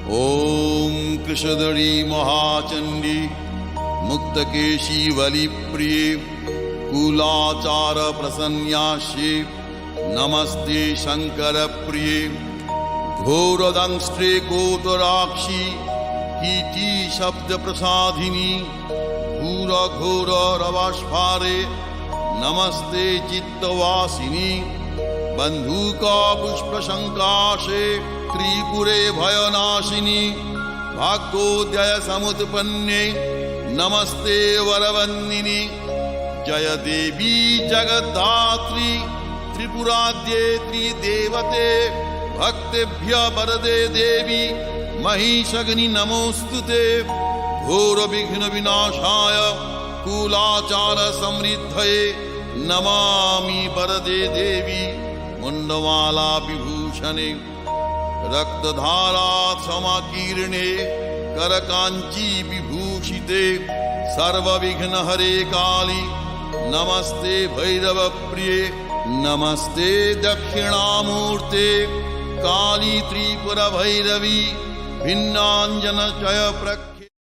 ॐ कृशधरी महाचण्डी मुक्तकेशी वलिप्रिये कुलाचार प्रसन्यास्ये नमस्ते शङ्करप्रिये घोरदंष्ट्रे कोटराक्षी कीटी शब्दप्रसादिनी घोरघोररवस्फारे नमस्ते चित्तवासिनी बन्धुका पुष्पशङ्काशे त्रिपुरे भयनाशिनी भाग्योदय समुत्पन्ने नमस्ते वरवन्दिनी जय देवी जगद्धात्री त्रिपुराद्ये त्रिदेवते भक्तेभ्य वरदे देवी महिषग्नि नमोस्तुते घोर विघ्न विनाशाय कुलाचार समृद्धये नमामि वरदे देवी मुंडमाला विभूषणे रक्तधारा समाकीर्णे करकांची विभूषिते सर्वविघ्नहरे काली नमस्ते भैरव प्रिये नमस्ते दक्षिणामूर्ते काली त्रिपुर भैरवी भिन्नांजन चय प्रक